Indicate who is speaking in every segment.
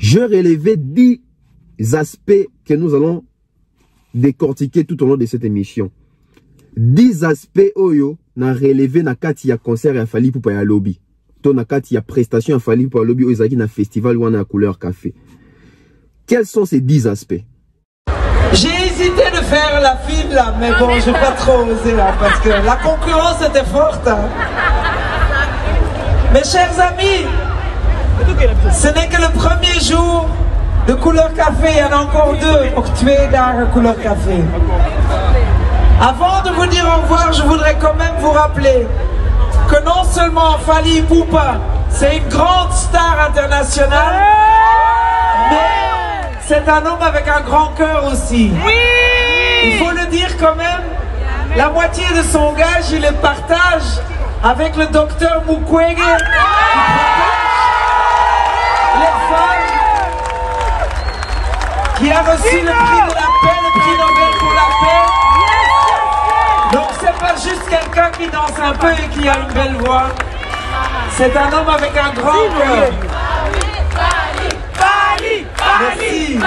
Speaker 1: Je relève 10 aspects que nous allons décortiquer tout au long de cette émission. 10 aspects oyo na relevé na kati ya concert ya Fally Ipupa ya lobby. To na kati ya prestation ya Fally Ipupa ya lobby oyo ezaki na festival wana ya couleur café. Quels sont ces 10 aspects?
Speaker 2: J'ai hésité de faire la file là, mais bon, j'ai pas trop osé là, parce que la concurrence était forte. Hein. Mes chers amis, ce n'est que le premier jour de couleur café, il y en a encore 2 pour tuer dans couleur café. Avant de vous dire au revoir, je voudrais quand même vous rappeler que non seulement Fally Ipupa, c'est une grande star internationale, mais c'est un homme avec un grand cœur aussi. Oui! Il faut le dire quand même, la moitié de son gage, il le partage avec le docteur Mukwege, qui protège les femmes, qui a reçu le prix de la paix, le prix Nobel pour la paix. Donc c'est pas juste quelqu'un qui danse un peu et qui a une belle voix. C'est un homme avec un grand cœur. Merci.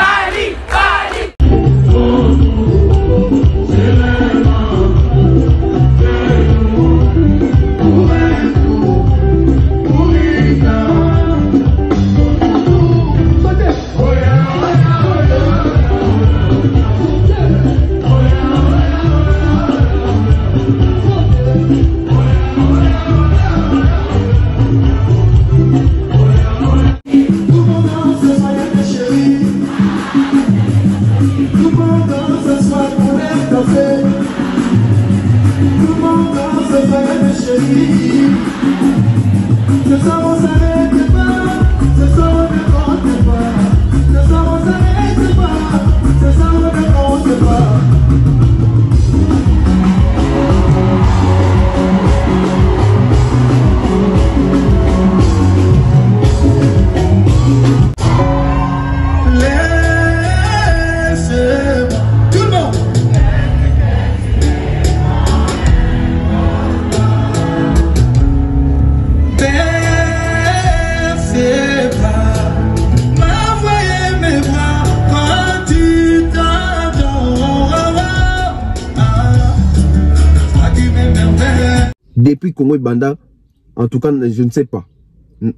Speaker 1: Depuis Congo et Banda, en tout cas, je ne sais pas.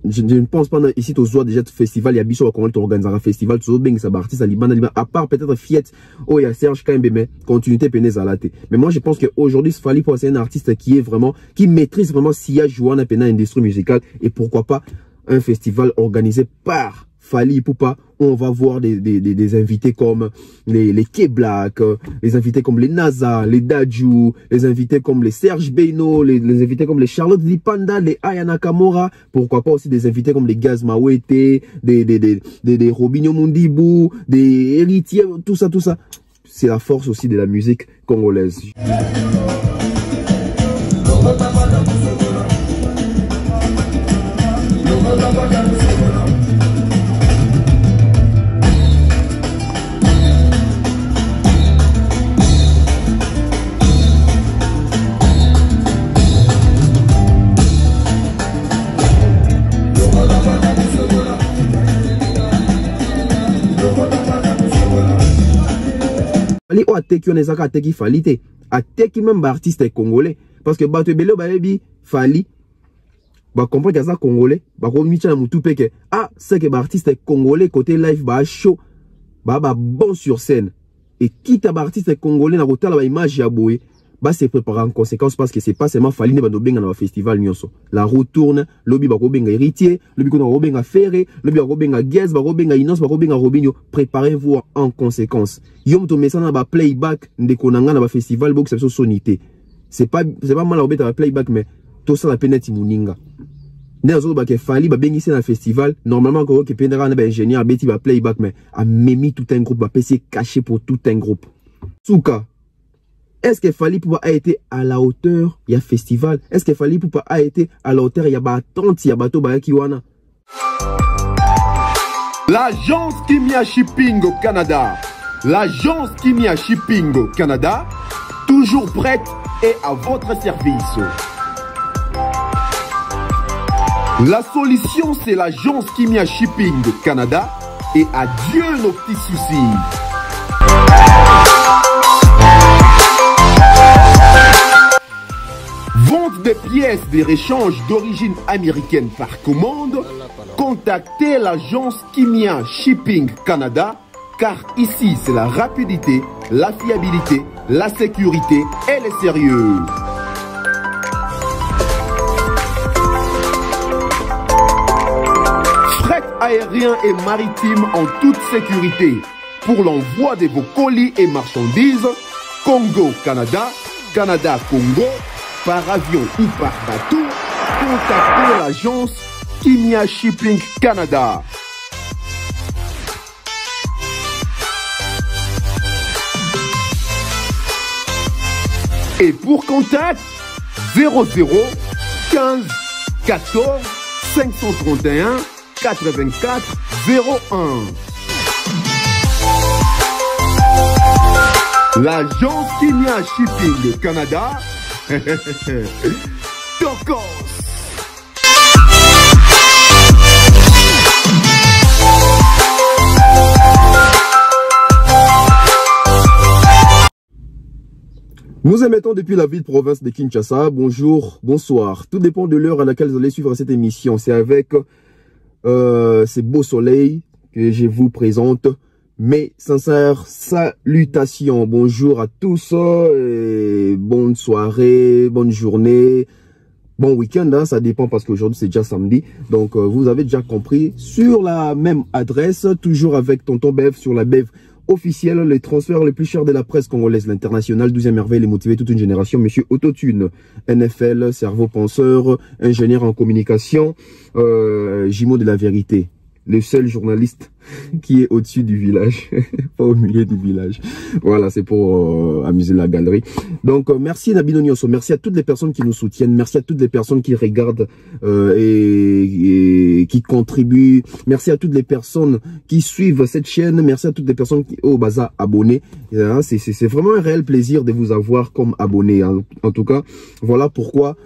Speaker 1: Je ne pense pas ici au soir déjà festival, il y a Bisso Congo qui organise un festival, tout le ça artiste à Liban, à part peut-être Fiat, oh il y a Serge Kaimbe, mais continuité pénèse à la tête. Mais moi je pense qu'aujourd'hui, Fally Ipupa c'est un artiste qui est vraiment, qui maîtrise vraiment Sia Jouana Pena industrie musicale et pourquoi pas un festival organisé par Fally Ipupa où on va voir des invités comme les K-Black, les invités comme les NASA, les Daju, les invités comme les Serge Beino, les invités comme les Charlotte Zipanda, les Aya Nakamura, pourquoi pas aussi des invités comme les Gaz Mawete, des Robinho Mundibou, des héritiers, tout ça. C'est la force aussi de la musique congolaise. Fally o ateki on ezaka ateki Fally te ateki même artiste congolais parce que bato ebele bayebi Fally ba comprendre que ça congolais ba ko micha na mutu peke ah c'est que ba artiste congolais côté live ba show ba bon sur scène et quitte ba artiste congolais na kotala ba image ya boye ba se préparer en conséquence parce que c'est pas seulement Fally ne ba do benga na festival nyonso la roue tourne lobi ba ko benga héritier lobi ko na ko benga ferré lobi ba ko benga Guez ba ko benga Inos ba ko benga Robinho préparez-vous en conséquence yom to mesana ba playback ndeko nanga na ba festival box so sonité c'est pas mal à obeta ba playback mais tout ça la penati muninga Néanmoins, ba ke Fally ba bengi na festival normalement ko ke pendera na ba ingénieur beti ba playback mais a memi tout un groupe ba PC caché pour tout un groupe Souka. Est-ce que Fally Ipupa a été à la hauteur il y a festival? Est-ce que Fally Ipupa a été à la hauteur il y a attente il y a bateau Kiwana?
Speaker 3: L'agence Kimia Shipping au Canada. L'agence Kimia Shipping au Canada, toujours prête et à votre service. La solution, c'est l'agence Kimia Shipping au Canada, et adieu nos petits soucis. Vente des pièces de réchange d'origine américaine par commande, contactez l'agence Kimia Shipping Canada, car ici c'est la rapidité, la fiabilité, la sécurité et le sérieux. Fret aérien et maritime en toute sécurité. Pour l'envoi de vos colis et marchandises, Congo-Canada, Canada-Congo, par avion ou par bateau, contactez l'agence Kimia Shipping Canada. Et pour contact, 00 15 14 531 84 01. L'agence Kimia Shipping Canada, Tokos.
Speaker 1: Nous émettons depuis la ville-province de Kinshasa. Bonjour, bonsoir. Tout dépend de l'heure à laquelle vous allez suivre cette émission. C'est avec ces beaux soleils que je vous présente mes sincères salutations. Bonjour à tous, et bonne soirée, bonne journée, bon week-end, hein, ça dépend parce qu'aujourd'hui c'est déjà samedi. Donc vous avez déjà compris, sur la même adresse, toujours avec Tonton Bev sur la Bev officielle, les transferts les plus chers de la presse congolaise, l'international, 12e merveille, les motiver toute une génération, monsieur Autotune, NFL, cerveau penseur, ingénieur en communication, Jimo de la vérité. Le seul journaliste qui est au-dessus du village, pas au milieu du village. Voilà, c'est pour amuser la galerie. Donc, merci Nabino Nyonso, merci à toutes les personnes qui nous soutiennent, merci à toutes les personnes qui regardent et qui contribuent, merci à toutes les personnes qui suivent cette chaîne, merci à toutes les personnes qui au bazar abonnés. Hein, c'est vraiment un réel plaisir de vous avoir comme abonnés. Hein. En tout cas, voilà pourquoi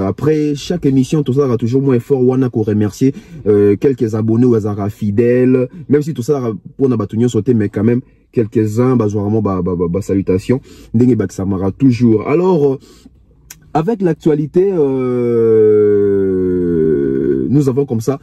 Speaker 1: après chaque émission, tout ça va toujours moins fort. Wana qu'on remercier quelques abonnés ou Azara fidèles, même si tout ça pour Nabatunion sauté, mais quand même quelques-uns, vraiment salutations. Ndenge Baksamara toujours. Alors, avec l'actualité, nous avons comme ça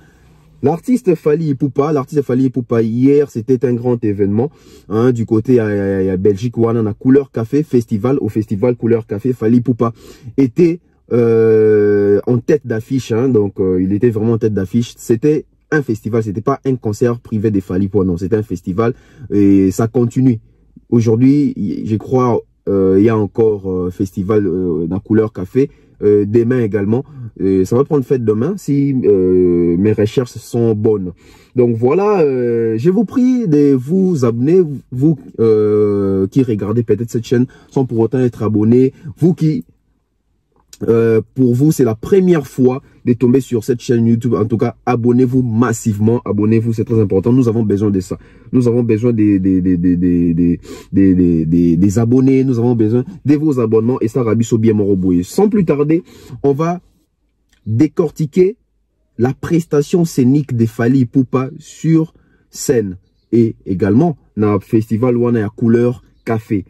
Speaker 1: l'artiste Fally Ipupa. L'artiste Fally Ipupa, hier, c'était un grand événement hein, du côté à Belgique où on a un Couleur Café Festival. Au festival Couleur Café, Fally Ipupa était en tête d'affiche. Hein, donc, il était vraiment en tête d'affiche. C'était un festival, c'était pas un concert privé des Fally Ipupa, non, c'était un festival et ça continue. Aujourd'hui, je crois, il y a encore festival dans Couleur Café. Demain également, ça va prendre fête demain si mes recherches sont bonnes. Donc voilà, je vous prie de vous abonner, vous qui regardez peut-être cette chaîne sans pour autant être abonné, vous qui pour vous c'est la première fois de tomber sur cette chaîne YouTube. En tout cas, abonnez-vous massivement, abonnez-vous, c'est très important. Nous avons besoin de ça. Nous avons besoin des abonnés, nous avons besoin de vos abonnements et ça Rabiso bien Moroboué. Sans plus tarder, on va décortiquer la prestation scénique de Fally Ipupa sur scène et également dans le festival où on est à Couleur Café.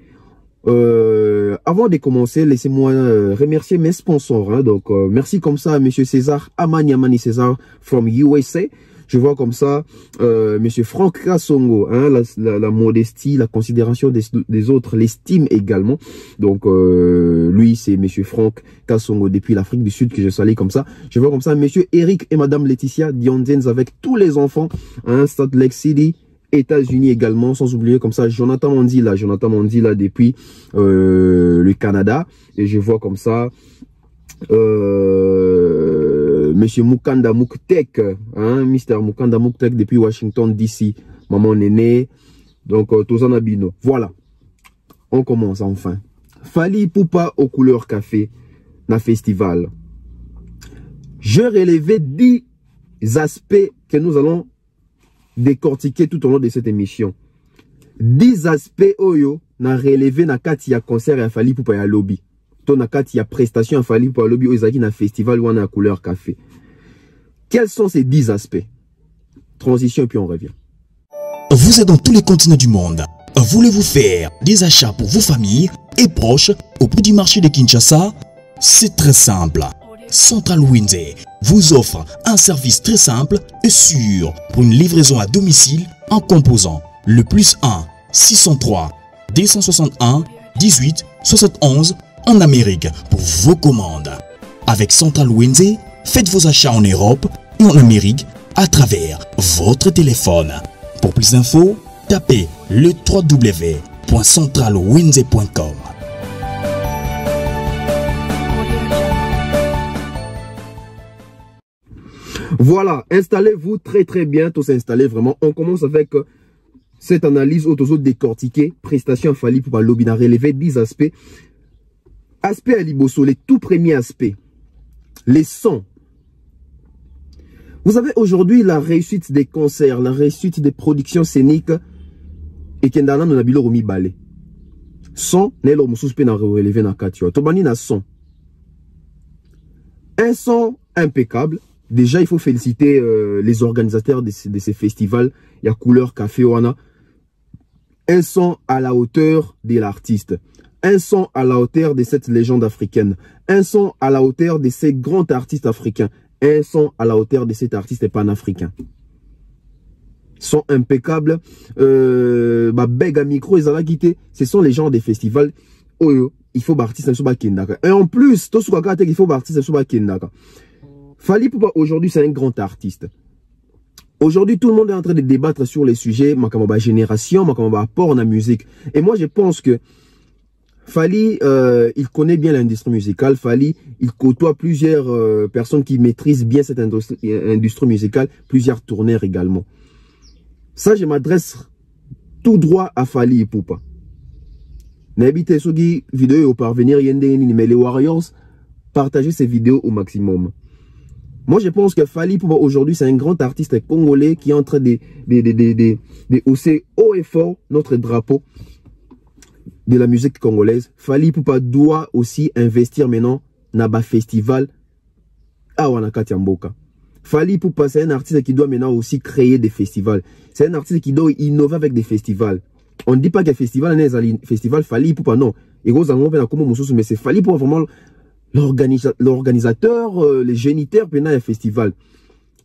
Speaker 1: Avant de commencer, laissez-moi remercier mes sponsors. Hein. Donc, merci comme ça à Monsieur César Amani César from USA. Je vois comme ça Monsieur Franck Kassongo, hein, la modestie, la considération des autres, l'estime également. Donc, lui, c'est Monsieur Franck Kassongo depuis l'Afrique du Sud que je salue comme ça. Je vois comme ça Monsieur Eric et Madame Laetitia Dionzens avec tous les enfants. Hein, Salt Lake City, États-Unis également, sans oublier comme ça Jonathan Mandila depuis le Canada. Et je vois comme ça Monsieur Mukanda Muktek, hein, Mr. Mukanda Muktek depuis Washington DC, maman Néné. Donc Tozana Bino. Voilà, on commence enfin. Fally Ipupa au Couleur Café na festival. Je relevais 10 aspects que nous allons décortiquer tout au long de cette émission. 10 aspects oyo na relevé na kati ya concert ya Fally Ipupa ya lobby. To na kati ya prestation ya Fally Ipupa ya lobby ozaki na festival wana ya Couleur Café. Quels sont ces 10 aspects? Transition et puis on revient.
Speaker 4: Vous êtes dans tous les continents du monde. Voulez-vous faire des achats pour vos familles et proches au prix du marché de Kinshasa? C'est très simple. Central Wenze vous offre un service très simple et sûr pour une livraison à domicile en composant le +1 603 261 18 71 en Amérique pour vos commandes. Avec Central Wenze, faites vos achats en Europe et en Amérique à travers votre téléphone. Pour plus d'infos, tapez le www.centralwenze.com.
Speaker 1: Voilà, installez-vous très bien, tous installés vraiment. On commence avec cette analyse auto décortiquée, prestation Fally Ipupa Lobi n'a relevé 10 aspects. Aspect à Liboso, les tout premiers aspects, les sons. Vous avez aujourd'hui la réussite des concerts, la réussite des productions scéniques et Kendana no nabilo romi balé. Son, nelo mususpe na relevé na katio. Tobani na son. Un son impeccable. Déjà, il faut féliciter les organisateurs de ces festivals. Il y a Couleur Café Wana. Un son à la hauteur de l'artiste. Un son à la hauteur de cette légende africaine. Un son à la hauteur de ces grands artistes africains. Un son à la hauteur de cet artiste panafricain. Son impeccable. Bega micro, ils ont quitté. Ce sont les gens des festivals. Oh, il faut artiste et en plus, tout ce qu'on a il faut artiste Fally Ipupa aujourd'hui c'est un grand artiste. Aujourd'hui tout le monde est en train de débattre sur les sujets ma génération, ma rapport à la musique. Et moi je pense que Fally il connaît bien l'industrie musicale. Fally il côtoie plusieurs personnes qui maîtrisent bien cette industrie musicale, plusieurs tourneurs également. Ça je m'adresse tout droit à Fally Ipupa. N'habitez pas vidéo au parvenir mais les Warriors partagez ces vidéos au maximum. Moi, je pense que Fally Ipupa aujourd'hui, c'est un grand artiste congolais qui est en train de hausser haut et fort notre drapeau de la musique congolaise. Fally Ipupa doit aussi investir maintenant dans le festival à Wanakati Mboka. Fally Ipupa, c'est un artiste qui doit maintenant aussi créer des festivals. C'est un artiste qui doit innover avec des festivals. On ne dit pas que festival est un festival Fally Ipupa, non. Mais c'est Fally Ipupa vraiment l'organisateur, les géniteurs pendant un festival.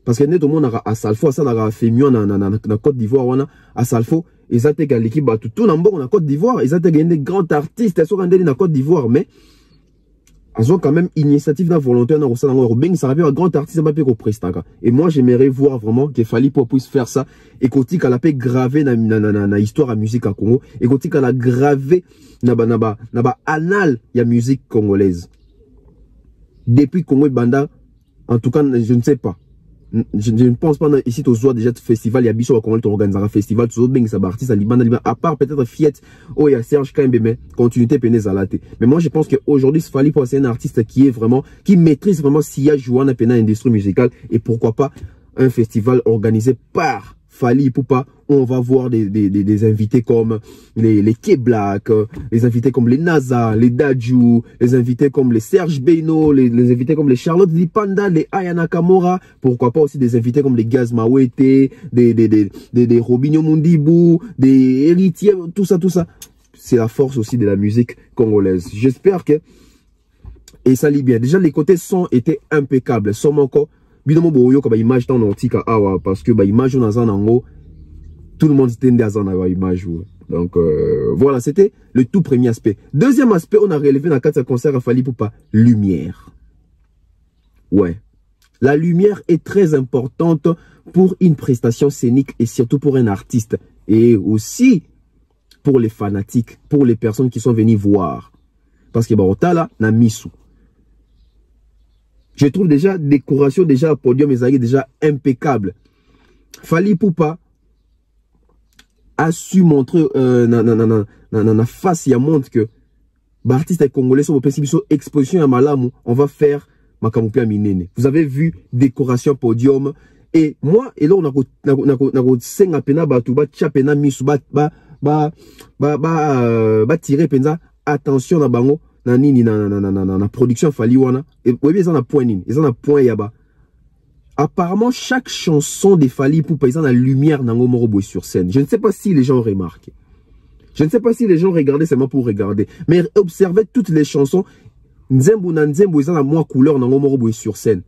Speaker 1: Parce que tout le monde à Salfo, ça a fait mieux en Côte d'Ivoire, à Salfo, ils ont été l'équipe tout en Côte d'Ivoire, ils ont été des grands artistes, ils sont rendus en Côte d'Ivoire, mais ils ont quand même initiative volontaire dans le ça rappelle un grand artiste et moi j'aimerais voir vraiment que Fally Ipupa puisse faire ça et qu'on a pu graver dans l'histoire de musique à Congo et qu'on a gravé dans l'annale de la musique congolaise. Depuis Congo et Banda, en tout cas, je ne sais pas. Je ne pense pas ici aux autres déjà de festival, il y a Bissot à Congo, tu organises un festival, tu as artiste à Liban, à part peut-être Fiat, oh il y a Serge Kaimbe, mais continuité pénèse à la tête. Mais moi je pense qu'aujourd'hui, Fally Ipupa c'est un artiste qui est vraiment, qui maîtrise vraiment s'il y a joué dans l'industrie musicale et pourquoi pas un festival organisé par Fally Ipupa où on va voir des invités comme les K-Black, les invités comme les NASA, les Dadju, les invités comme les Serge Beno, les invités comme les Charlotte Dipanda, les Aya Nakamura, pourquoi pas aussi des invités comme les Gaz Mawete, des Robinho Mundibou, des héritiers, tout ça. C'est la force aussi de la musique congolaise. J'espère que, et ça lit bien. Déjà les côtés son étaient impeccables, son encore. Image dans l'antique parce que image dans tout le monde était dans image. Donc voilà, c'était le tout premier aspect. Deuxième aspect, on a relevé dans le cadre de concert à Fally Ipupa, lumière. Ouais. La lumière est très importante pour une prestation scénique et surtout pour un artiste. Et aussi pour les fanatiques, pour les personnes qui sont venues voir. Parce que Barotala n'a mis sous. Je trouve déjà décoration, déjà podium, déjà impeccable. Fally Ipupa a su montrer na face, il montre que l'artiste congolais sur exposition à Malamu, on va faire Makamupia Minene. Vous avez vu décoration podium et moi et là on a senga pena batu ba chapena misu ba tirer penza attention na bango. Na production Fally wana et oui ils ont un point nini ils ont un point yaba apparemment, chaque chanson de Fally Ipupa, ils ont la lumière dans le sur scène. Je ne sais pas si les gens ont remarqué. Je ne sais pas si les gens regardaient seulement pour regarder. Mais observez toutes les chansons. Nzembo na Nzembo, ils ont la moins couleur dans le sur scène.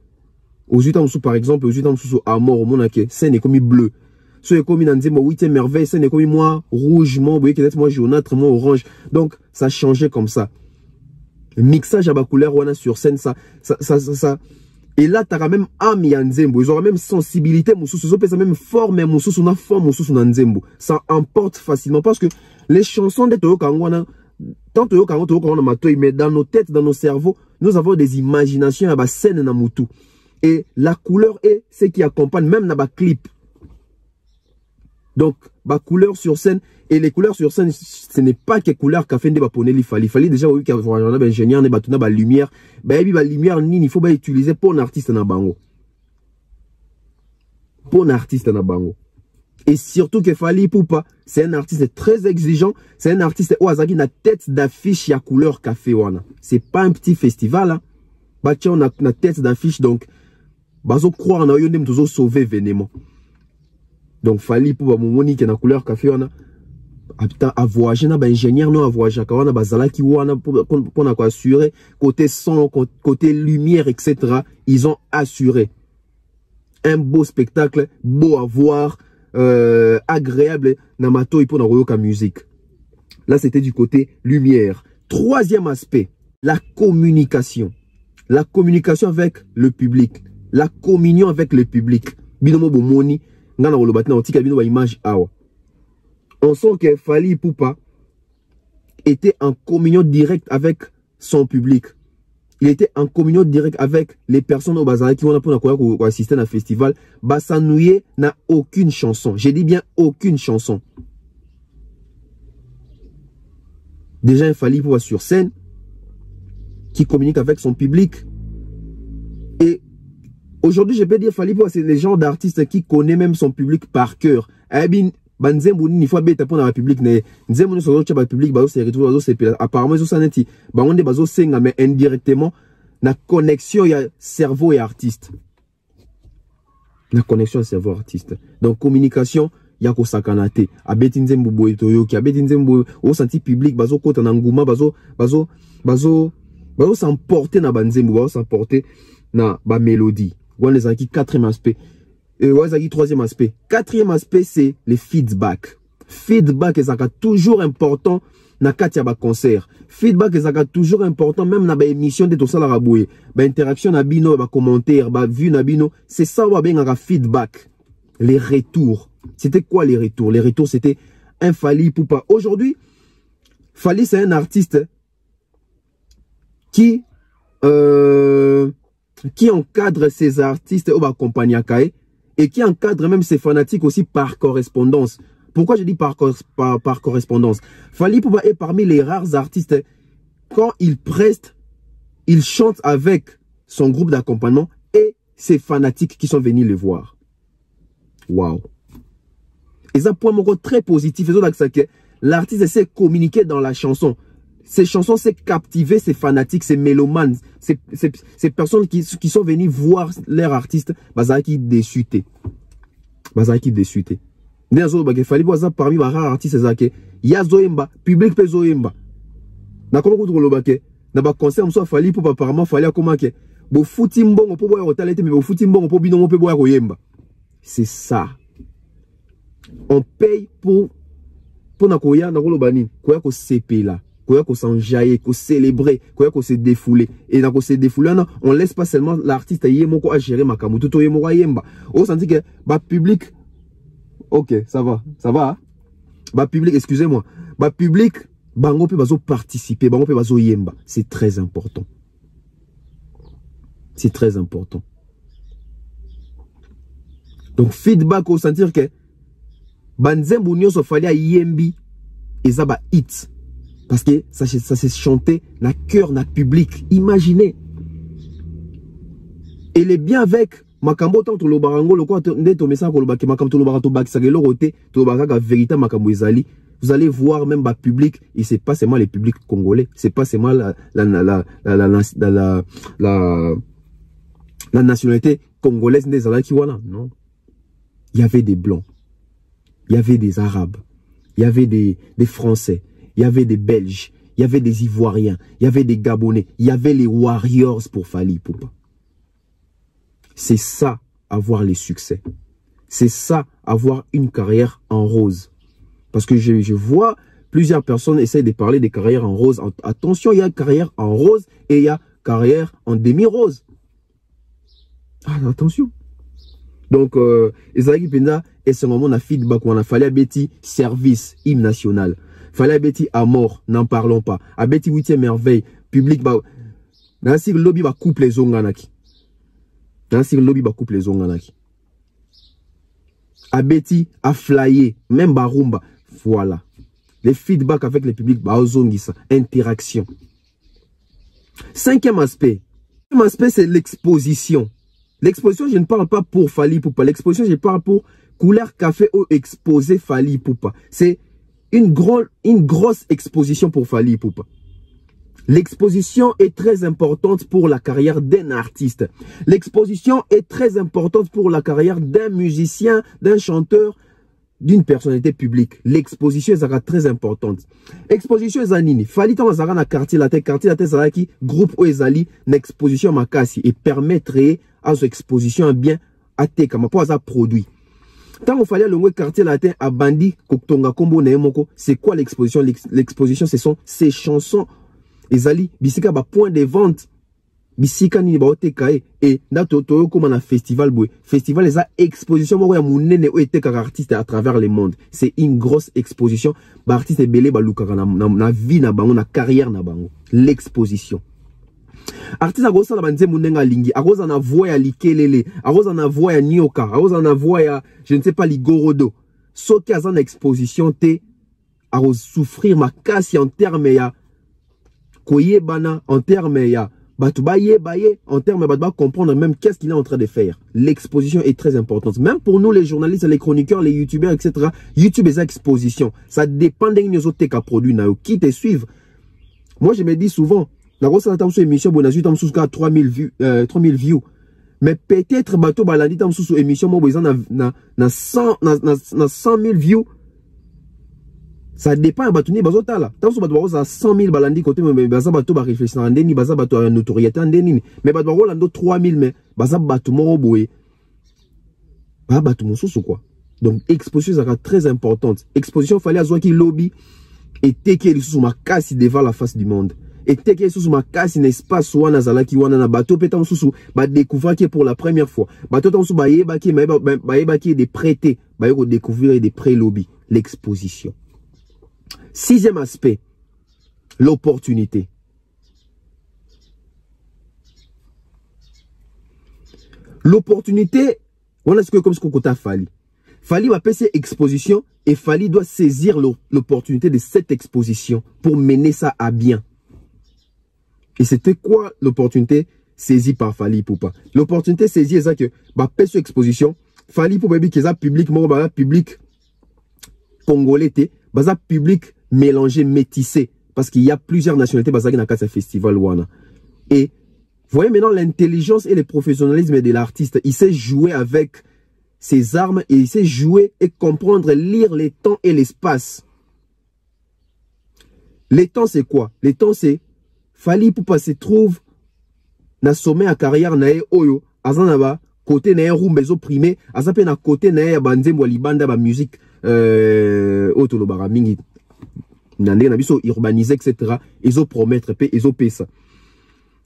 Speaker 1: Aux Utah, par exemple, aux Utah, Amor, au Monake, scène est comme bleu. Ce est comme Nzembo, 8e merveille, scène est comme moi rouge, moi, vous voyez, peut-être moi jaunâtre, moi orange. Donc, ça changeait comme ça. Le mixage à la couleur, on a sur scène, ça. Et là, tu as même âme ya Nzembo. Ils auront même sensibilité, ça même forme, na forme, na Nzembo. Ça emporte facilement parce que les chansons de Toyo Kangwana, tant Toyo Kangwana Matoy, mais dans nos têtes, dans nos cerveaux, nous avons des imaginations à la scène na mutu. Et la couleur est ce qui accompagne même dans le clip. Donc, la couleur sur scène, et les couleurs sur scène, ce n'est pas que couleur qu'a fait des Baponeli Fally. Fally déjà, oui, qu'il y a un ingénieur, la lumière. La lumière, il faut utiliser pour un artiste na bango. Pour un artiste na bango. Et surtout que Fally Ipupa, c'est un artiste très exigeant. C'est un artiste où Azaki na tête d'affiche ya couleur café wana. C'est pas un petit festival, hein. Batia on a tête d'affiche, donc, bazo croire na yondem tozo sauver vénément. Donc Fally Ipupa momoni qui na couleur café wana. À voyager na ba ingénieur non à voyager quand on a bazala qui wana pour na quoi assurer côté son côté lumière etc. Ils ont assuré un beau spectacle, beau à voir, agréable na mato et pour na royoka musique. Là c'était du côté lumière. Troisième aspect, la communication avec le public, la communion avec le public. Binomo bomoni ngana wolobati na otika bino ba image awa. On sent que Fally Ipupa était en communion directe avec son public. Il était en communion directe avec les personnes au bazar qui ont assisté à un festival. Bassanouye n'a aucune chanson. J'ai dit bien aucune chanson. Déjà, un Fally Ipupa sur scène qui communique avec son public. Et aujourd'hui, je peux dire Fally Ipupa, c'est les gens d'artistes qui connaissent même son public par cœur. Nzembo ni faut beta pour la République ne Nzembo ni so la République bazo se retrouve bazo se apparemment so saneti ba onde bazo senga mais indirectement na connexion ya cerveau et artiste. La connexion cerveau artiste. Donc communication ya ko sakanate abeti Nzembo boy toyo ki abeti Nzembo au senti public bazo kota na nguma bazo s'emporter na banzembo bazo s'emporter na ba mélodie. Wan les aki quatrième aspect. Troisième aspect. Quatrième aspect, c'est les feedback. Feedback est toujours important dans le concert. Feedback est toujours important même dans l'émission de tout ça la raboué. Interaction na bino, commentaire, vue na bino, c'est ça ou bien feedback. Les retours. C'était quoi les retours? Les retours c'était un Fally Ipupa. Aujourd'hui, Fally c'est un artiste qui encadre ses artistes au compagnie Akae. Et qui encadre même ses fanatiques aussi par correspondance. Pourquoi je dis par correspondance? Fally Ipupa est parmi les rares artistes, quand il preste, il chante avec son groupe d'accompagnement et ses fanatiques qui sont venus le voir. Waouh! Et ça, point très positif, l'artiste essaie de communiquer dans la chanson. Ces chansons, c'est captiver ses fanatiques, ses mélomanes, ces personnes qui sont venues voir leur artiste, bazaki déçuté. Bazaki déçuté. Fally Ipupa parmi les rares artistes, ya zoemba, public pe zoemba. Na comment vous le na ba concert soit Fally Ipupa apparemment Fally comment que bo futi mbongo po boya hotalete mais bo futi mbongo po bino pe boya koyemba. C'est ça. On paye pour na koya na kolobani, koya ko CP là. Qu'on s'enjaille, qu'on célébrer, qu'on se défouler. Et dans se défouler, on laisse pas seulement l'artiste à gérer ma kamu, tout yemoko yemba. On sent que bah public, ok, ça va, hein? Bah public, excusez-moi, bah public, bango pe bazo participer, bango pe bazo yemba. C'est très important. C'est très important. Donc feedback au sentir que banzembo nyoso fali a yembi et ça ba hit. Parce que ça s'est chanté na cœur, na public. Imaginez. Et les bien avec makambo tant le barango le quoi ndeto message ko le baki makambo le barato baki ça le roté to baraka vérité makambo ezali. Vous allez voir même bas public et c'est pas seulement les publics congolais, c'est pas seulement la nationalité congolaises des Alakiwana. Non. Il y avait des blancs. Il y avait des arabes. Il y avait des français. Il y avait des belges. Il y avait des ivoiriens. Il y avait des gabonais. Il y avait les warriors pour Fally Ipupa. C'est ça, avoir les succès. C'est ça, avoir une carrière en rose. Parce que je vois plusieurs personnes essayer de parler des carrières en rose. Attention, il y a carrière en rose et il y a carrière en demi-rose. Ah, attention. Donc, Ezaki Penda, et ce moment, on a feedback, on a fallu à Betty, service, hymne national. Fallait à Betty, à mort, n'en parlons pas. À Betty, 8e merveille, public, bah, dans ce lobby, bah, coupe les onganaki. Dans ce lobby, bah, coupe les onganaki. À Betty, à flyer, même Barumba. Voilà. Les feedbacks avec le public, bah, ozongisa, interaction. Cinquième aspect, c'est l'exposition. L'exposition, je ne parle pas pour Fally Ipupa. L'exposition, je parle pour Couleur Café ou exposer Fally Ipupa. C'est une grosse exposition pour Fally Ipupa. L'exposition est très importante pour la carrière d'un artiste. L'exposition est très importante pour la carrière d'un musicien, d'un chanteur, d'une personnalité publique. L'exposition est très importante. Exposition est nini. Fally Ipupa na quartier la tête qui groupe ou ezali na exposition makasi et permettrait à son exposition bien à te comme pour ça produit. Tant qu'il fallait le quartier latin à Bandi, Koktonga Kombo Neemoko, c'est quoi l'exposition? L'exposition, ce sont ces chansons. Ezali, bisika ba point de vente. Bisika ni ba otekae. Et nato toyo comme un festival boy. Festival les a exposition mo ya munene o ete kaka artiste à travers le monde. C'est une grosse exposition. Ba artiste belé ba lukaka na vie na bango, na carrière na bango. L'exposition. Artiste a gosa la banze munenga lingi, a gosa na voix ya likelele, a gosa na voix ya nyoka, a gosa na voix ya je ne sais pas ligorodo. So ki azan exposition te a souffrir ma casse en terme ya koyebana, en terme ya batu baye en terme batu ba comprendre même qu'est-ce qu'il est en train de faire. L'exposition est très importante. Même pour nous les journalistes, les chroniqueurs, les youtubeurs, etc. YouTube est exposition. Ça dépend de nous autres qui produit na qui te suivent. Moi je me dis souvent la grosse émission, bon, on a 3000 views. Mais peut-être, bateau, balandi, tam sous émission, moi, na 100 000 views. Ça dépend, batoni, bazota là. Tam sous bateau, 100 000 balandi, côté, mais baza bateau, ba réfléchir, en déni, baza bateau, notoriété, en déni. Mais bateau, rolando 3000, mais baza bateau, moro, boé. Bah, bateau, mon sous, quoi. Donc, exposition, ça sera très importante. Exposition, fallait à qui lobby, et teke, les sous, ma casse devant la face du monde. Et teke sous ma casse n'espace wana zalaki wana na bateau pétan sous ba découvrir qui pour la première fois bateau tan sous ba yebaki des prêtés ba yoko découvrir des pré-lobby l'exposition. Sixième aspect, l'opportunité. L'opportunité, voilà ce que comme ce qu'on a Fally. Fally va passer exposition et Fally doit saisir l'opportunité de cette exposition pour mener ça à bien. Et c'était quoi l'opportunité saisie par Fally Ipupa? L'opportunité saisie, c'est que, bah, sur exposition, Fally Ipupa, qui est public, bah, public congolais, bah, public mélangé, métissé. Parce qu'il y a plusieurs nationalités, bah, qui dans ce festival, wana. Et, voyez maintenant l'intelligence et le professionnalisme de l'artiste. Il sait jouer avec ses armes et il sait jouer et comprendre, lire les temps et l'espace. Les temps, c'est quoi? Les temps, c'est Fally Ipupa se trouve na sommet à carrière na oyo azanaba côté na rumbezo primé azape na côté na banzembo libanda ba musique otolobara mingi nande na biso urbanisé etc. Ils promettre pe ils pesa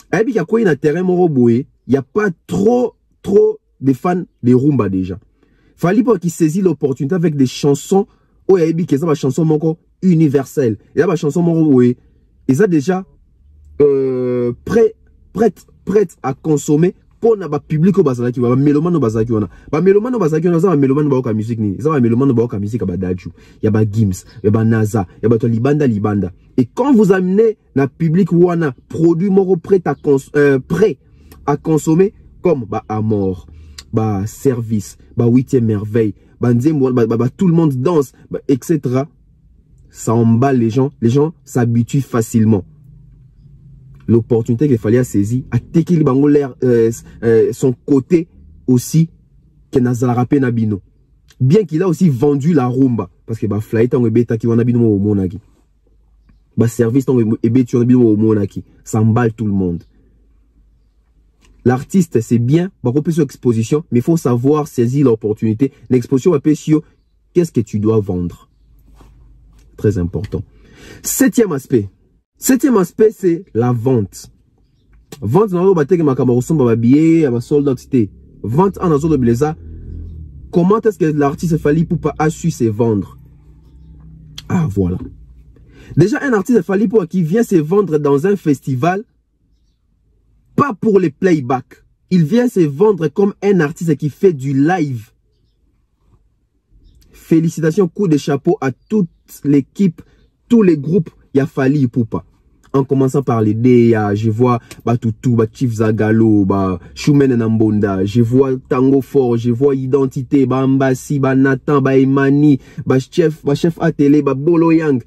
Speaker 1: abi ya quoi na terrain moro boé y a pas trop de fans de rumba déjà. Fally Ipupa qui saisit l'opportunité avec des chansons o ya bi keza ba chanson moko universelle et ba chanson moko boé ils a déjà prête à consommer pour na ba public au bazaki ba mélomane au bazaki wana ba mélomane au bazaki wana za ba mélomane ba ka musique ni za ba mélomane ba ka musique ba daju ya ba Gims ya ba Naza ya ba to libanda et quand vous amenez na public wana produit moro prêt à consommer comme ba Amor ba Service ba 8e merveille ba nzembo ba tout le monde danse etc. Ça emballe les gens s'habituent facilement. L'opportunité qu'il fallait saisir, à Tekili Bango l'air son côté aussi que Nazala Penabino. Bien qu'il a aussi vendu la rumba. Parce que flight en ebeta qui wana bino au monaki. Service en ebeta bino au monaki. Ça emballe tout le monde. L'artiste, c'est bien, on peut sur exposition, mais il faut savoir saisir l'opportunité. L'exposition va sur qu'est-ce que tu dois vendre. Très important. Septième aspect, c'est la vente. Vente, vente en azur de Blaza. Comment est-ce que l'artiste Fally Ipupa a su se vendre? Ah, voilà. Déjà, un artiste Fally Ipupa qui vient se vendre dans un festival, pas pour les playbacks. Il vient se vendre comme un artiste qui fait du live. Félicitations, coup de chapeau à toute l'équipe, tous les groupes. Il y a Fally Ipupa. En commençant par les DEA, je vois Batutu, Chief Zagalo, Shumen Nambonda, je vois Tango Fort, je vois Identité, Mbassi, Nathan, Emani, chef Atélé, Bolo Yang.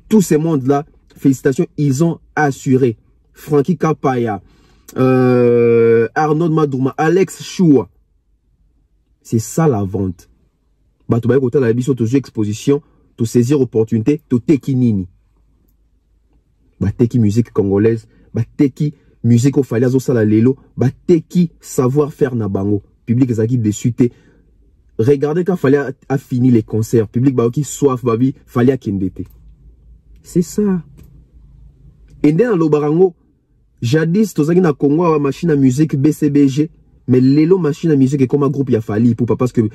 Speaker 1: Tous ces mondes-là, félicitations, ils ont assuré. Frankie Kapaya, Arnaud Madouma, Alex Choua. C'est ça la vente. Tu vas écouter la biso, tu exposition, tu saisir opportunité, tu tekinini. Teki musique congolaise, teki musique au Fally Azo Sala Lelo, teki savoir faire na bango. Public zaki dessus. Regardez quand Fally a fini les concerts. Public qui soif babi, Fally a kendete. C'est ça. Et dans le barango, jadis, tozaki na Congo, machine à musique BCBG, mais Lelo machine à musique est comme un groupe, il y a Fally Ipupa parce que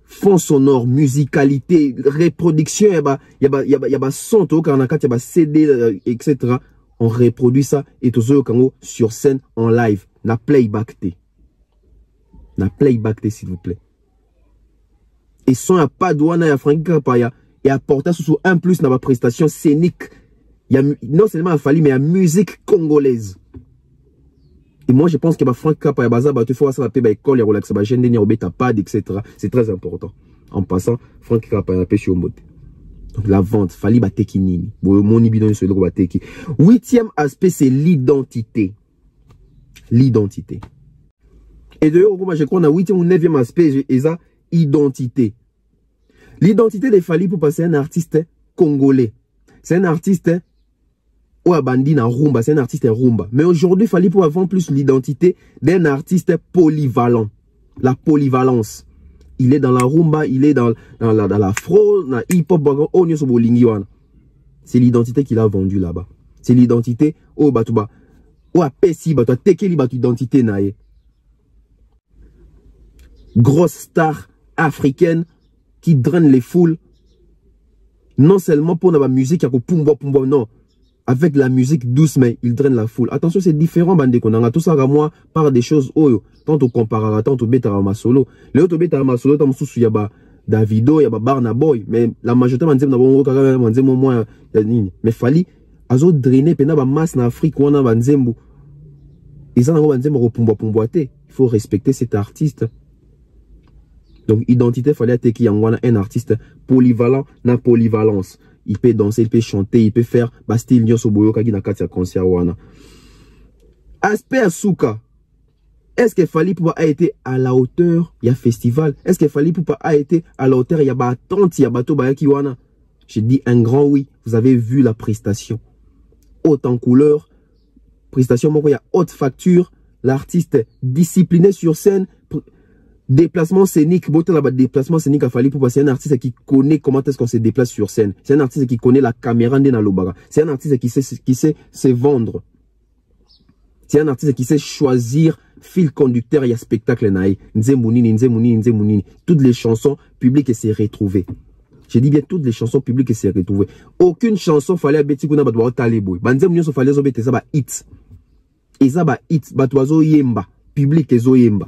Speaker 1: fond sonore, musicalité, reproduction, il y a son, il y a CD, etc. On reproduit ça et tout ça sur scène en live. Na playback té. Na playback té, s'il vous plaît. Et son a pas douane à Frankie Kapaya et apporter sous un plus dans ma prestation scénique. Il y a non seulement à Fally mais à musique congolaise. Et moi, je pense que Franck Kapaya Baza, tu fais ça, la école, il y a relax, il y a pad, etc. C'est très important. En passant, Franck Kapaya pêche au mode. Donc, la vente, Fally Bateki Nini. Mon ibidon, c'est le Bateki. Huitième aspect, c'est l'identité. L'identité. Et d'ailleurs, je crois qu'on a huitième ou neuvième aspect, c'est ça, identité. L'identité de Fally pour passer un artiste congolais. C'est un artiste ou abandi na rumba, c'est un artiste rumba. Mais aujourd'hui, Fally pour avoir plus l'identité d'un artiste polyvalent. La polyvalence. Il est dans la rumba, il est dans l'afro, dans hip-hop, c'est l'identité qu'il a vendue là-bas. C'est l'identité au Batouba. Ou à Pessi, Batouba, Tekeli, Batou, identité nae. Grosse star africaine qui draine les foules. Non seulement pour la musique, il y a pumbo, non. Avec la musique douce, mais il draine la foule. Attention, c'est différent, bande qu'on a tout ça à moi par des choses, tant au comparara, tant au bêta solo. Les autres bêta solo, tant sous y a Davido, il y a Barna Boy, mais la majorité, mais Fally, azo drainer, pena ba masse na Afrique, ou en banzembo. Ils en ont banzembo il faut respecter cet artiste. Donc, identité, Fally Ateki Yangwana, un artiste polyvalent, na polyvalence. Il peut danser, il peut chanter, il peut faire Bastille Nyon Soboyo Kagi na Katia concert wana. Aspect Asuka. Est-ce que Fally Ipupa a été à la hauteur? Il y a festival. Est-ce que Fally Ipupa a été à la hauteur? Il y a attente, il y a bateau Bayaki wana. J'ai dit un grand oui. Vous avez vu la prestation. Haute en couleur. Prestation, il y a haute facture. L'artiste discipliné sur scène. Déplacement scénique, déplacement scénique à Fally Ipupa, c'est un artiste qui connaît comment est-ce qu'on se déplace sur scène. C'est un artiste qui connaît la caméra dans l'obara. C'est un artiste qui sait se vendre. C'est un artiste qui sait choisir fil conducteur et spectacle naï. Nzemounini. Toutes les chansons publiques s'est retrouvées. J'ai dit bien toutes les chansons publiques s'est retrouvées. Aucune chanson fallait à Betty Kuna Batwa Taleboy. Banzem fallait zobete ça ba hit. Et ça ba hit Batwazo Yemba. Public ezo Yemba.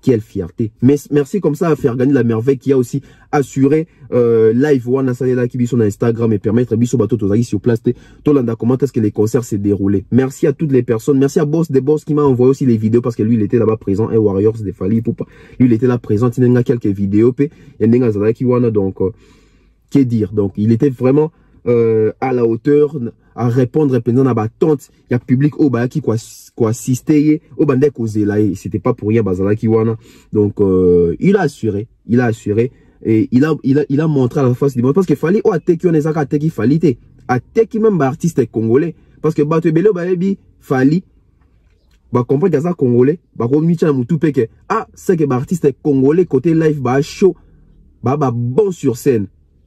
Speaker 1: Quelle fierté. Mais merci comme ça à faire gagner la merveille qui a aussi assuré live one salela qui sur Instagram et permettre biso bateau tozaki sur place tolanda comment est-ce que les concerts s'est déroulé. Merci à toutes les personnes. Merci à Boss des Boss qui m'a envoyé aussi les vidéos parce que lui il était là-bas présent et Warriors de Fally Ipupa. Lui il était là présent, il y a quelques vidéos et il y a donc que dire. Donc il était vraiment à la hauteur à répondre pendant la tente, il y a public au bas qui quoi assister au bandé causé là, c'était pas pour rien bazala qui wana. Donc il a assuré et il a montré à la face du monde parce qu'il fallait au attaque on est attaque il fallait attaque même artiste congolais parce que bato belo baebi fallait ba comprendre que ça congolais ba ko micha mutu peke ah c'est que artiste congolais côté live ba show ba bon sur scène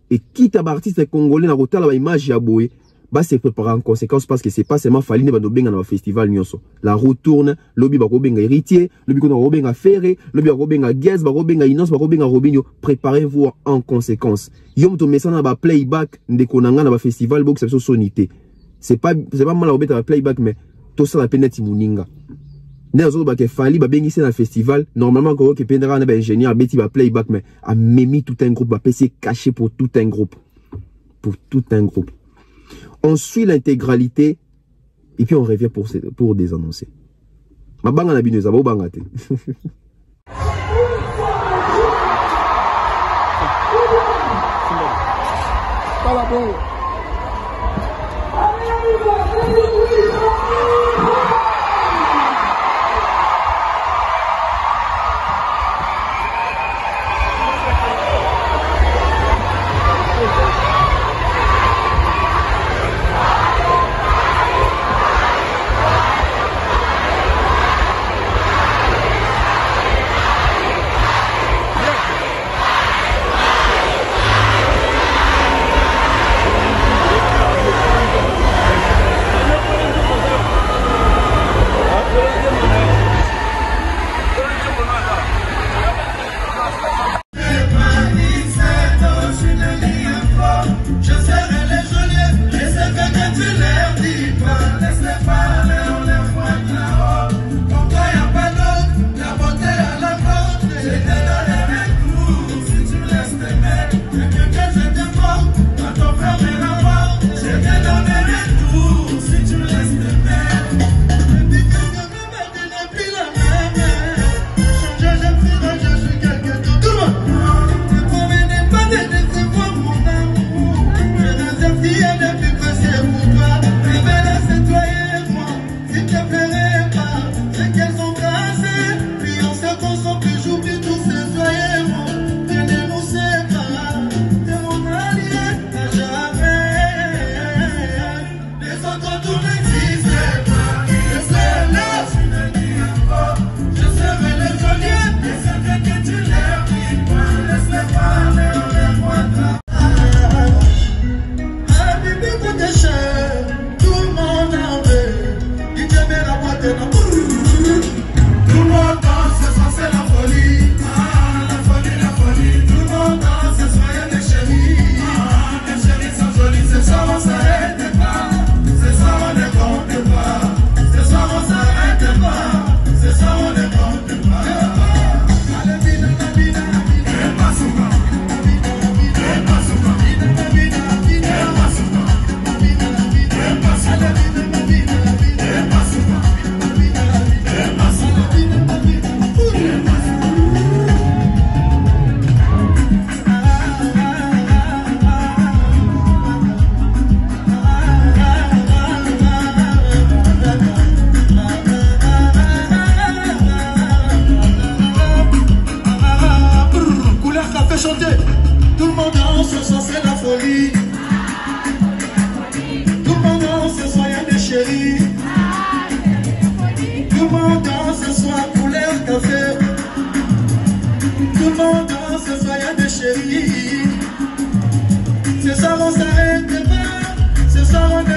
Speaker 1: et quitte à artiste congolais na côté la image ya boye ba se préparer en conséquence parce que c'est pas seulement fallait ne ba do benga na festival nyonso la route tourne lobby ba ko benga héritier lobby ko na ko benga ferré lobby ba ko benga guest ba ko benga innocence ba ko benga robinho préparez-vous en conséquence yom to mesana ba playback ndeko nanga na ba festival bo exception sonité c'est pas mal à ba playback mais tout ça la peine timuninga Néanmoins, bah que fallait bah bengi c'est un festival normalement quand que pendra un ingénieur beti ba playback mais a memi tout un groupe ba PC caché pour tout un groupe on suit l'intégralité et puis on revient pour désannoncer ma banga na bino za ba banga te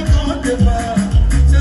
Speaker 5: Ça, on s'arrête pas.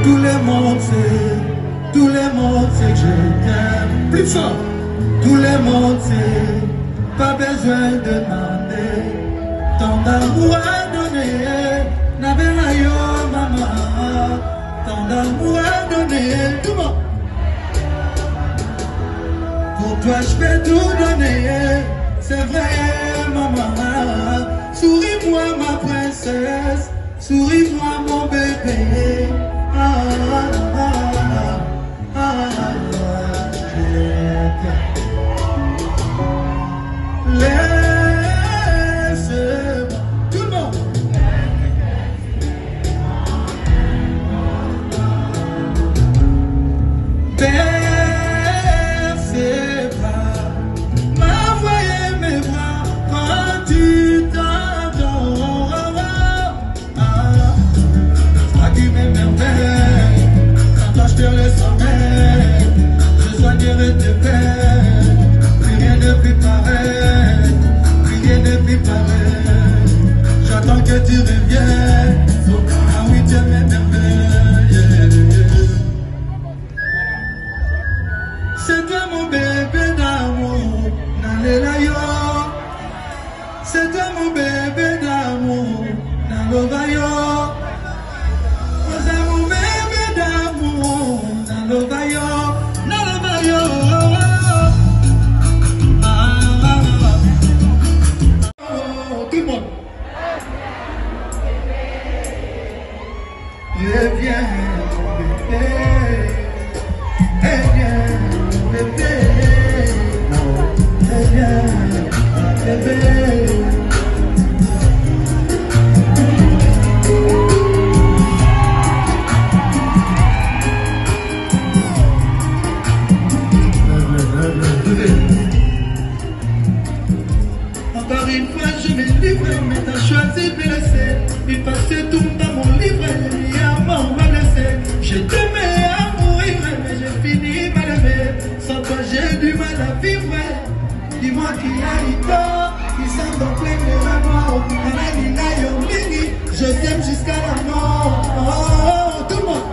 Speaker 2: Tout le monde sait que je t'aime. Plus fort. Tout le monde sait, pas besoin de demander. Tant d'amour à donner, n'avez yo maman. Tant d'amour à donner, tout le monde. Pour toi je peux tout donner, c'est vrai maman. Souris-moi ma princesse, souris-moi mon bébé. Laisse-moi, tout le monde. Baisse pas, m'envoyer mes bras quand tu t'endors. Toi qui m'émerveilles, quand toi je te le sommeil, je soignerai tes peines, plus rien ne peut pareil, plus rien ne peut pareil. J'attends que tu reviennes, ah oui tu m'émerveilles. C'est toi mon bébé d'amour, nalela yo. C'est toi mon bébé d'amour, nalova yo. C'est mon bébé d'amour, nalova yo, nalova yo. Tout le monde. Reviens bébé, reviens bébé, reviens bébé. Encore une fois je vais livrer, mais t'as choisi de laisser. Il passe tout dans mon livret, les amours m'a laissé. J'ai t'aimé à mourir, mais j'ai fini mal aimé. Sans toi j'ai du mal à vivre. Dis-moi qui a eu tort, qui s'en dans plein de la mort. Je t'aime jusqu'à la mort. Oh, tout le monde.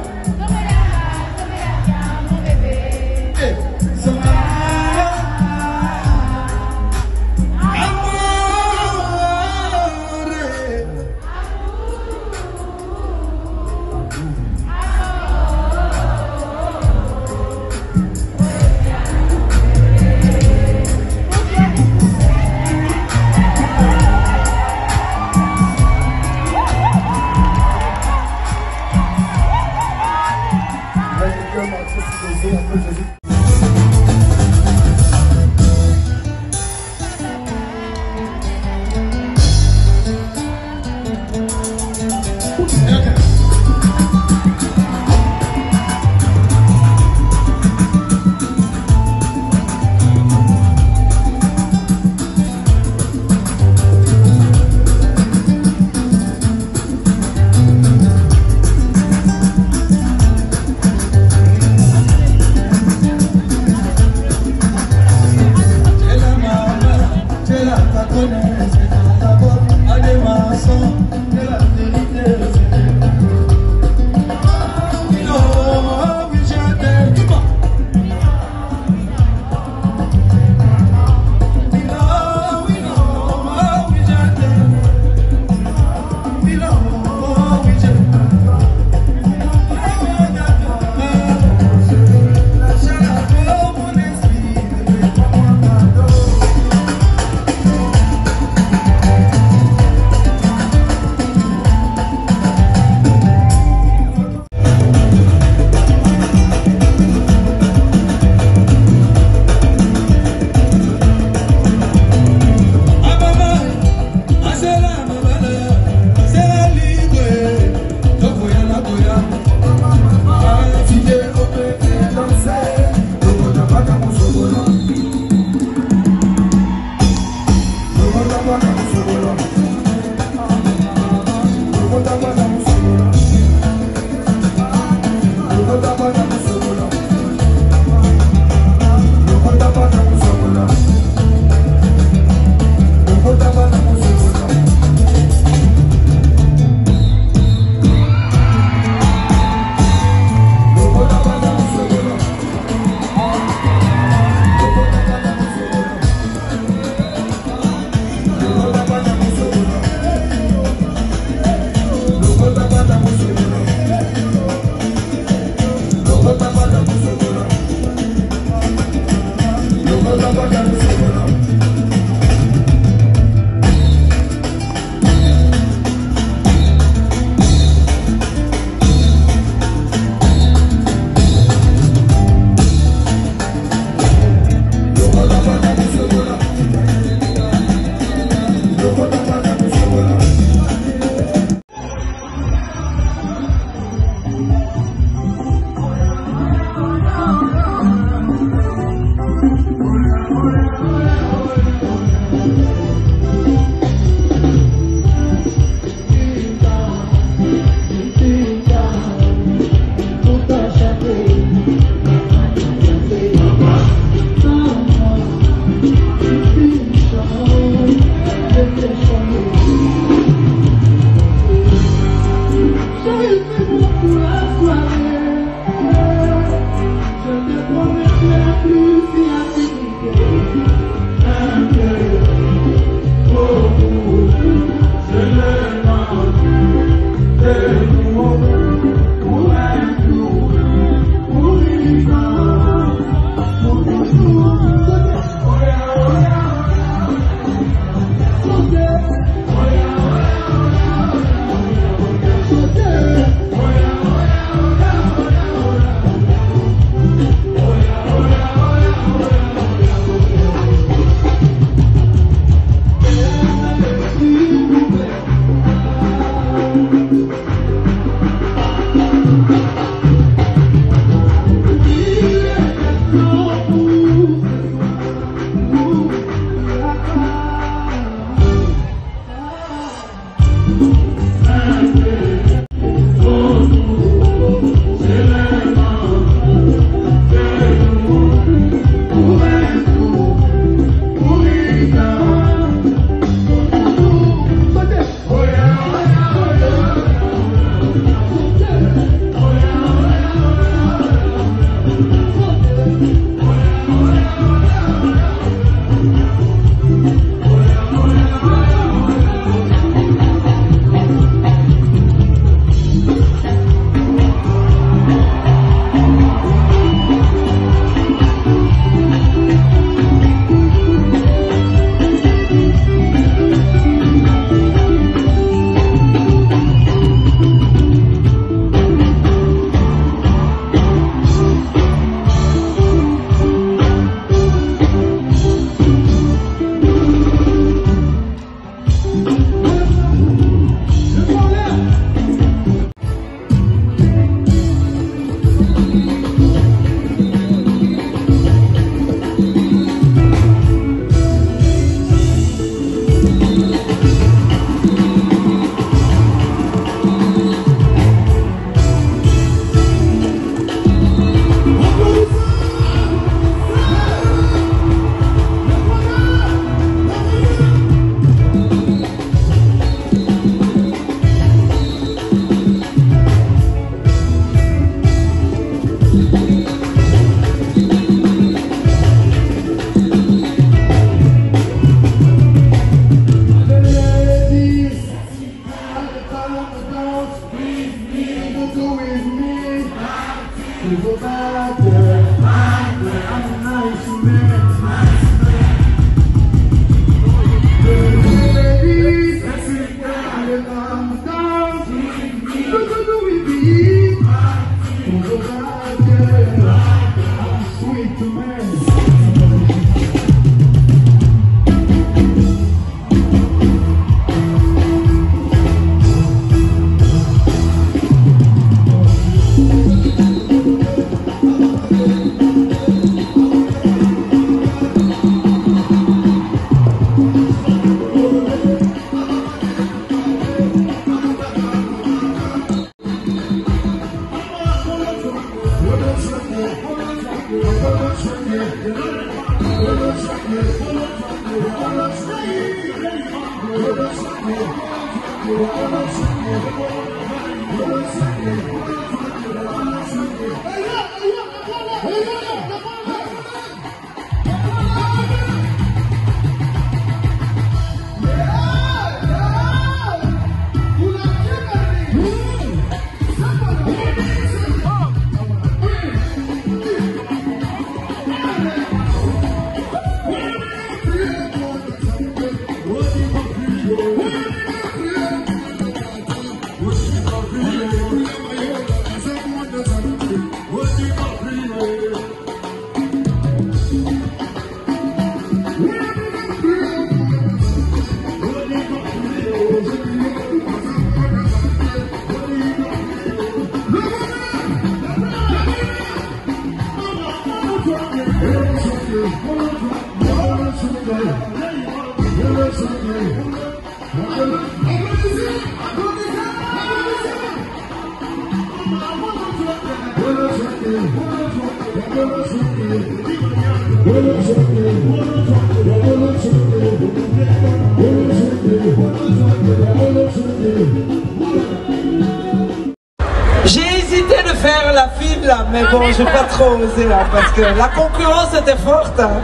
Speaker 2: J'ai hésité de faire la file là, mais bon, j'ai pas trop osé là, parce que la concurrence était forte. Hein.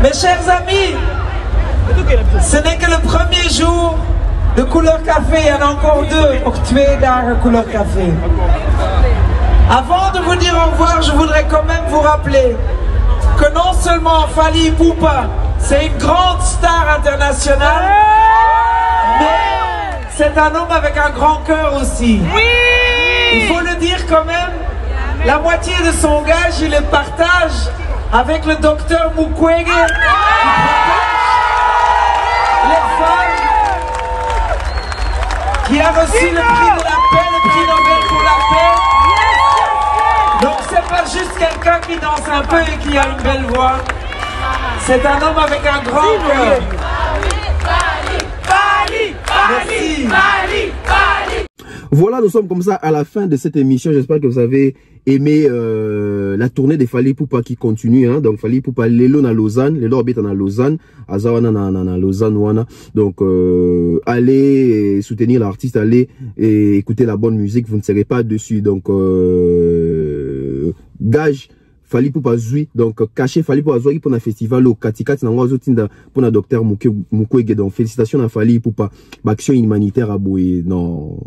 Speaker 2: Mes chers amis, ce n'est que le premier jour de Couleur Café, il y en a encore 2 pour tuer dans Couleur Café. Avant de vous dire au revoir, je voudrais quand même vous rappeler que non seulement Fally Ipupa, c'est une grande star internationale, mais c'est un homme avec un grand cœur aussi. Oui! Il faut le dire quand même, la moitié de son gage, il le partage avec le docteur Mukwege, qui protège les femmes, qui a reçu le prix de la paix, le prix Nobel pour la paix. Donc c'est pas juste quelqu'un qui danse un peu et qui a une belle voix. C'est un homme avec un grand cœur. Merci.
Speaker 1: Voilà, nous sommes comme ça à la fin de cette émission. J'espère que vous avez aimé la tournée de Fally Ipupa qui continue. Hein. Donc Fally Ipupa, Lelo na Lausanne, Lelo habite na Lausanne, Azawana na Lausanne wana. Donc allez soutenir l'artiste, allez et écouter la bonne musique. Vous ne serez pas dessus. Donc gage. Fally Ipupa zui donc caché Fally Ipupa zui pour un festival au Katikati na ngozo tinda pour un docteur Mukwege. Donc félicitations à Fally Ipupa, action humanitaire à Boué. Non,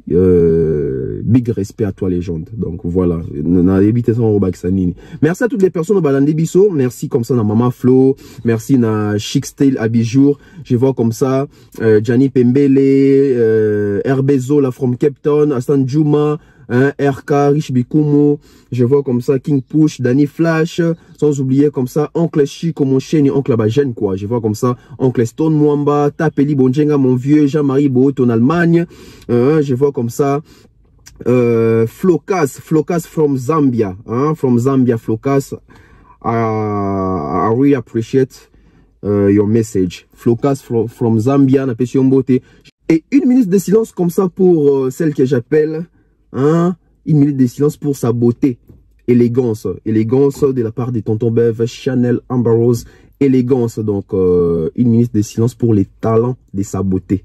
Speaker 1: big respect à toi légende. Donc voilà, merci à toutes les personnes au Balandi Bisso, merci comme ça na Maman Flo, merci na Chic Style Abijour, je vois comme ça Gianni Pembele, Herbezo la from Cape Town, Astan Juma, hein, RK, Rich Bikumo, je vois comme ça King Push, Danny Flash, sans oublier comme ça Oncle Chico, mon chien et Oncle Abajen quoi, je vois comme ça Oncle Stone Mwamba, Tapeli Bonjenga, mon vieux, Jean-Marie Boot en Allemagne, je vois comme ça Flokas from Zambia, hein, from Zambia, Flokas, I really appreciate your message, Flokas from Zambia, na pesi beauté. Et une minute de silence comme ça pour celle que j'appelle, hein, une minute de silence pour sa beauté, élégance de la part de Tonton Bev, Chanel Amber Rose, élégance. Donc une minute de silence pour les talents de sa beauté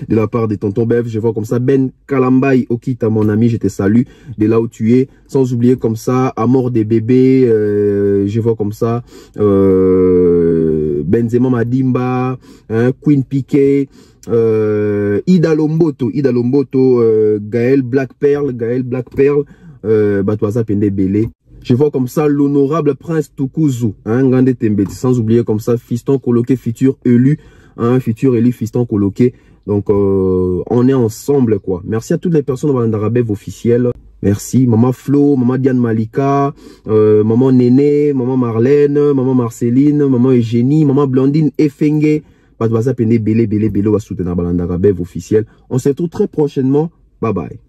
Speaker 1: de la part de Tonton Bev. Je vois comme ça Ben Kalambay Okita, mon ami, je te salue de là où tu es. Sans oublier comme ça Amour des bébés, je vois comme ça Benzema Madimba, Queen Piquet, Ida Lomboto, Gaël Black Pearl, Batoisa Pende Belé. Je vois comme ça l'honorable Prince Tukuzu, Ngande Tembeti, sans oublier comme ça Fiston Coloqué, futur élu, futur élu Fiston Coloqué. Donc on est ensemble quoi. Merci à toutes les personnes de Balandarabev officielles. Merci Maman Flo, Maman Diane Malika, Maman Néné, Maman Marlène, Maman Marceline, Maman Eugénie, Maman Blandine Efenge. Batoisa Pende Belé, va soutenir Balandarabev officiel. On se retrouve très prochainement. Bye bye.